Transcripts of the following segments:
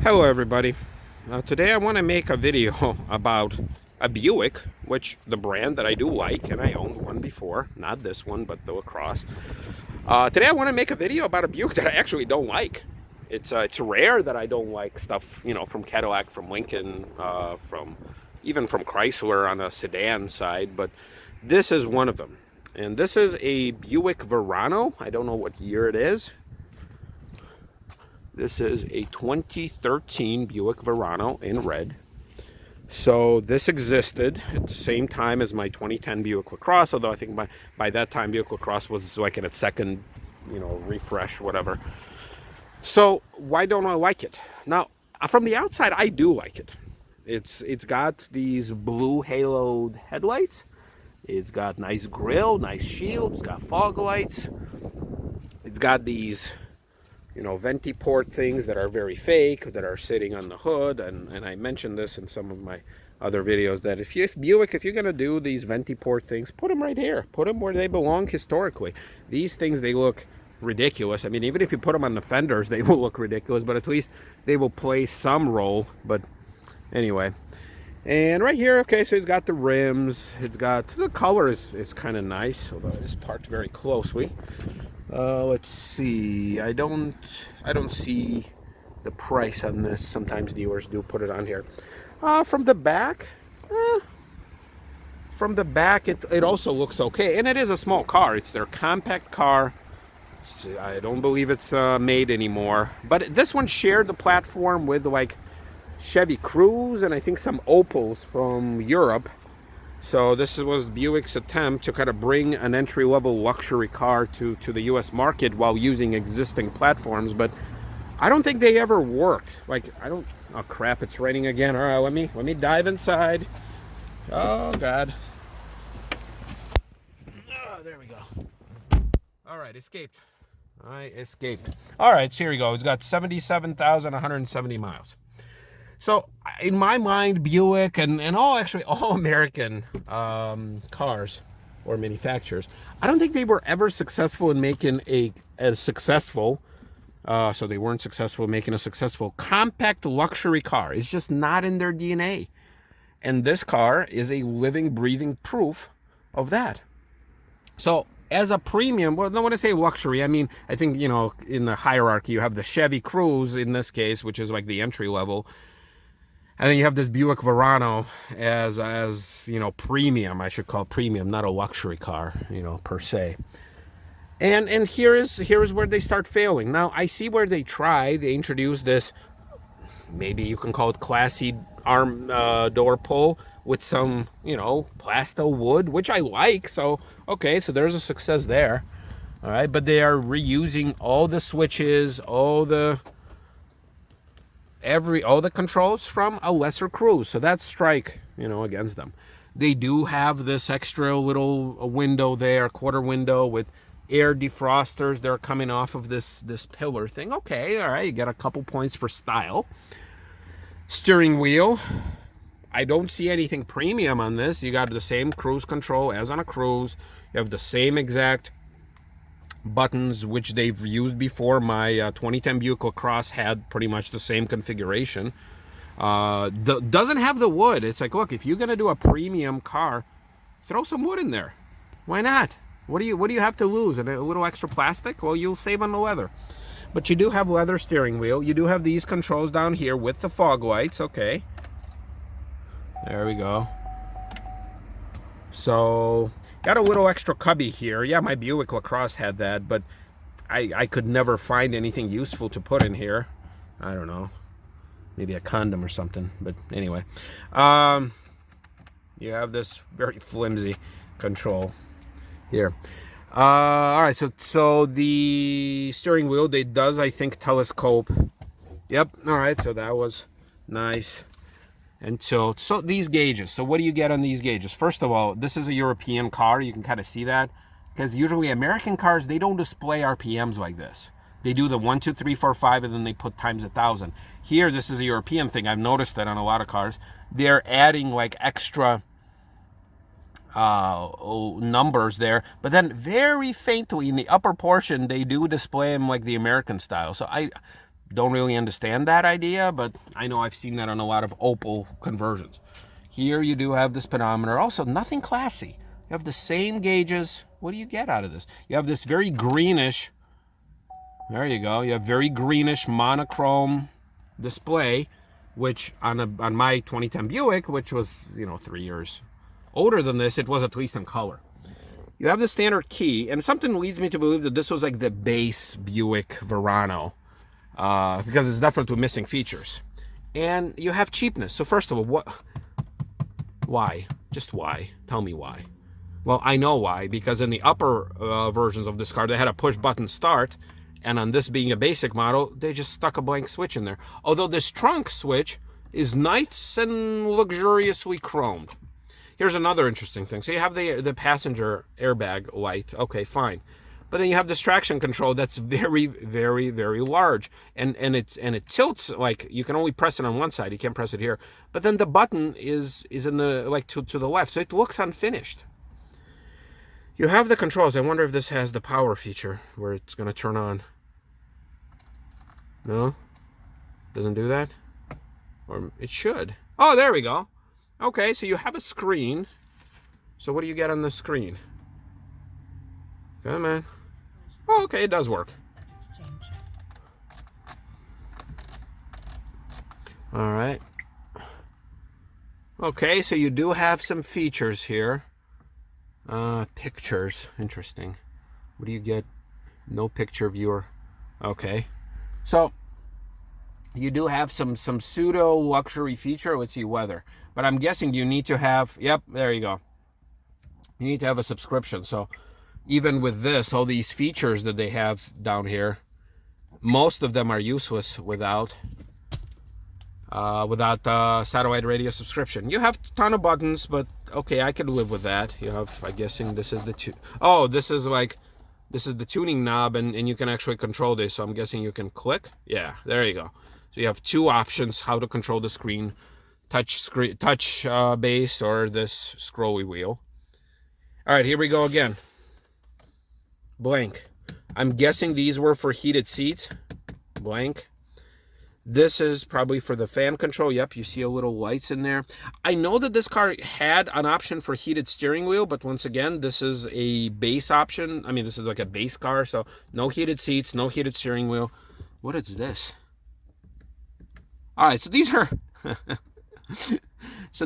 Hello everybody. Today I want to make a video about a Buick, which the brand that I do like, and I owned one before, not this one, but the lacrosse. Today I want to make a video about a Buick that I actually don't like. It's rare that I don't like stuff, from Cadillac, from Lincoln, from even from Chrysler on a sedan side, but this is one of them. And this is a Buick Verano. I don't know what year it is. This is a 2013 Buick Verano in red. So this existed at the same time as my 2010 Buick LaCrosse, although I think by that time Buick LaCrosse was like in its second, refresh, whatever. So why don't I like it? Now, from the outside, I do like it. It's got these blue haloed headlights. It's got nice grille, nice shield. It's got fog lights. It's got these venti port things that are very fake, that are sitting on the hood, and I mentioned this in some of my other videos, that if you're going to do these venti port things, put them right here. Put them where they belong historically. These things, they look ridiculous. I mean, even if you put them on the fenders, they will look ridiculous, but at least they will play some role. But anyway, and right here, okay, so it's got the rims. It's got, the color is kind of nice, although it is parked very closely. Let's see. I don't see the price on this. Sometimes dealers do put it on here. From the back, it also looks okay, and it is a small car. It's their compact car. I don't believe it's made anymore. But this one shared the platform with like Chevy Cruze and I think some Opels from Europe. So this was Buick's attempt to kind of bring an entry-level luxury car to the U.S. market while using existing platforms, but I don't think they ever worked. Oh crap, it's raining again. All right, let me dive inside. Oh God. Oh, there we go. All right, escaped. I escaped. All right, so here we go. It's got 77,170 miles. So in my mind, Buick and all American cars or manufacturers, I don't think they were ever successful in making a successful, so they weren't successful in making a successful compact luxury car. It's just not in their DNA. And this car is a living, breathing proof of that. So as a premium, well, no, when I say luxury, I mean, I think, in the hierarchy, you have the Chevy Cruze in this case, which is like the entry level. And then you have this Buick Verano as premium. I should call premium, not a luxury car, per se. And here is where they start failing. Now I see where they introduce this, maybe you can call it classy arm door pull with some plasto wood, which I like. So okay, so there's a success there. All right, but they are reusing all the switches, all the controls from a lesser Cruze, so that's strike against them. They do have this extra little window there, quarter window with air defrosters. They're coming off of this pillar thing. Okay, all right, you get a couple points for style. Steering wheel, I don't see anything premium on this. You got the same cruise control as on a Cruze. You have the same exact buttons which they've used before. My 2010 Buick LaCrosse had pretty much the same configuration. Doesn't have the wood. It's like, look, if you're gonna do a premium car, throw some wood in there. Why not? What do you have to lose? And a little extra plastic? Well, you'll save on the leather. But you do have leather steering wheel. You do have these controls down here with the fog lights. Okay, there we go. So got a little extra cubby here. Yeah, my Buick LaCrosse had that, but I could never find anything useful to put in here. I don't know. Maybe a condom or something. But anyway. You have this very flimsy control here. All right, so the steering wheel, does, I think, telescope. Yep, all right, so that was nice. And so these gauges, so what do you get on these gauges? First of all, this is a European car. You can kind of see that, because usually American cars, they don't display RPMs like this. They do the 1, 2, 3, 4, 5, and then they put times 1,000. Here, this is a European thing. I've noticed that on a lot of cars. They're adding like extra numbers there, but then very faintly in the upper portion, they do display them like the American style. So don't really understand that idea, but I know I've seen that on a lot of Opel conversions. Here you do have the speedometer. Also, nothing classy. You have the same gauges. What do you get out of this? You have this very greenish, there you go. You have very greenish monochrome display, which on my 2010 Buick, which was, 3 years older than this, it was at least in color. You have the standard key, and something leads me to believe that this was like the base Buick Verano, because it's definitely missing features. And you have cheapness. So first of all, why? Just why? Tell me why. Well, I know why, because in the upper versions of this car, they had a push button start, and on this being a basic model, they just stuck a blank switch in there. Although this trunk switch is nice and luxuriously chromed. Here's another interesting thing. So you have the passenger airbag light. Okay, fine. But then you have this traction control that's very, very, very large. And it tilts, like you can only press it on one side. You can't press it here. But then the button is in the, like to the left. So it looks unfinished. You have the controls. I wonder if this has the power feature where it's going to turn on. No? Doesn't do that? Or it should. Oh, there we go. Okay, so you have a screen. So what do you get on the screen? Come on. Oh, okay, it does work. All right. Okay, so you do have some features here. Pictures, interesting. What do you get? No picture viewer. Okay, so you do have some pseudo luxury feature. Let's see, weather. But I'm guessing you need to have, yep, there you go. You need to have a subscription. So even with this, all these features that they have down here, most of them are useless without satellite radio subscription. You have a ton of buttons, but okay, I could live with that. You have, I'm guessing this is this is the tuning knob, and you can actually control this. So I'm guessing you can click. Yeah, there you go. So you have two options how to control the screen: touch base or this scrolly wheel. All right, here we go again. Blank. I'm guessing these were for heated seats. Blank. This is probably for the fan control. Yep, you see a little lights in there. I know that this car had an option for heated steering wheel, but once again, this is a base option. I mean, this is like a base car, so no heated seats, no heated steering wheel. What is this? All right, so these are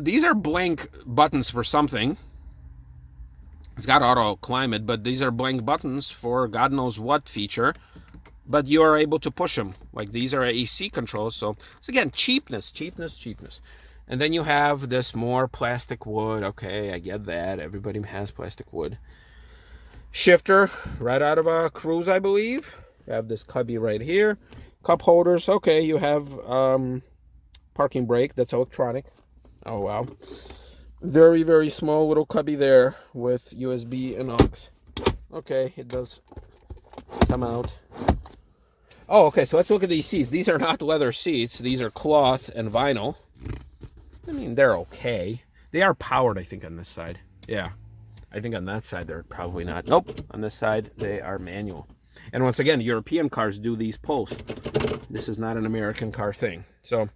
these are blank buttons for something. It's got auto climate, but these are blank buttons for God knows what feature. But you are able to push them. Like these are AC controls. So it's again, cheapness. And then you have this more plastic wood. Okay, I get that. Everybody has plastic wood. Shifter, right out of a Cruise, I believe. You have this cubby right here. Cup holders. Okay, you have parking brake. That's electronic. Oh, wow. Very, very small little cubby there with USB and aux. Okay, it does come out. Oh, okay, so let's look at these seats. These are not leather seats. These are cloth and vinyl. I mean, they're okay. They are powered, I think, on this side. Yeah. I think on that side, they're probably not. Nope. On this side, they are manual. And once again, European cars do these pulse. This is not an American car thing. So,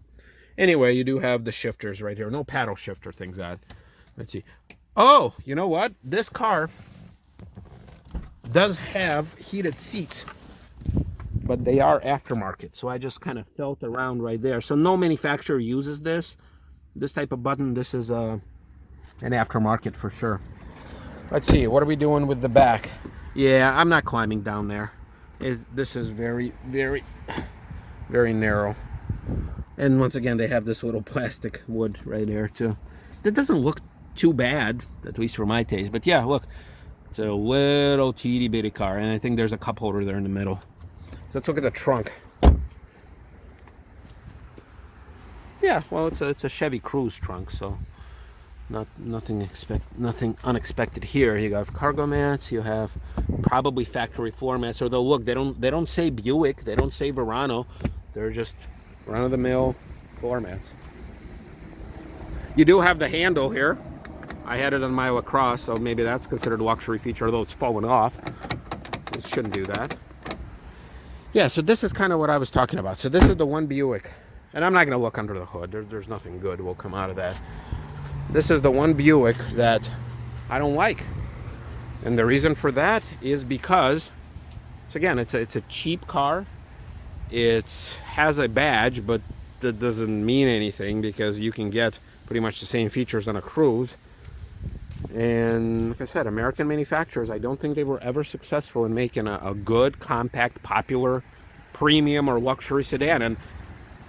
anyway, you do have the shifters right here. No paddle shifter things that. Let's see. Oh, you know what? This car does have heated seats, but they are aftermarket. So I just kind of felt around right there. So no manufacturer uses this type of button. This is an aftermarket for sure. Let's see, what are we doing with the back? Yeah, I'm not climbing down there. This is very, very, very narrow. And once again, they have this little plastic wood right there too. That doesn't look too bad, at least for my taste. But yeah, look, it's a little teeny bitty car, and I think there's a cup holder there in the middle. So let's look at the trunk. Yeah, well, it's a Chevy Cruise trunk, so nothing unexpected here. You have cargo mats. You have probably factory floor mats. Although look, they don't say Buick, they don't say Verano. They're just run-of-the-mill floor mats. You do have the handle here. I had it on my LaCrosse, so maybe that's considered a luxury feature, although it's fallen off. It shouldn't do that. Yeah, so this is kind of what I was talking about. So this is the one Buick, and I'm not going to look under the hood. There's nothing good will come out of that. This is the one Buick that I don't like. And the reason for that is because, so again, it's a cheap car. It has a badge, but that doesn't mean anything because you can get pretty much the same features on a Cruze. And like I said, American manufacturers, I don't think they were ever successful in making a good, compact, popular, premium or luxury sedan. And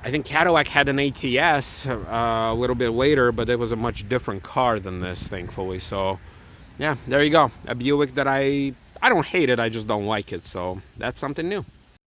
I think Cadillac had an ATS a little bit later, but it was a much different car than this, thankfully. So yeah, there you go. A Buick that I don't hate it, I just don't like it. So that's something new.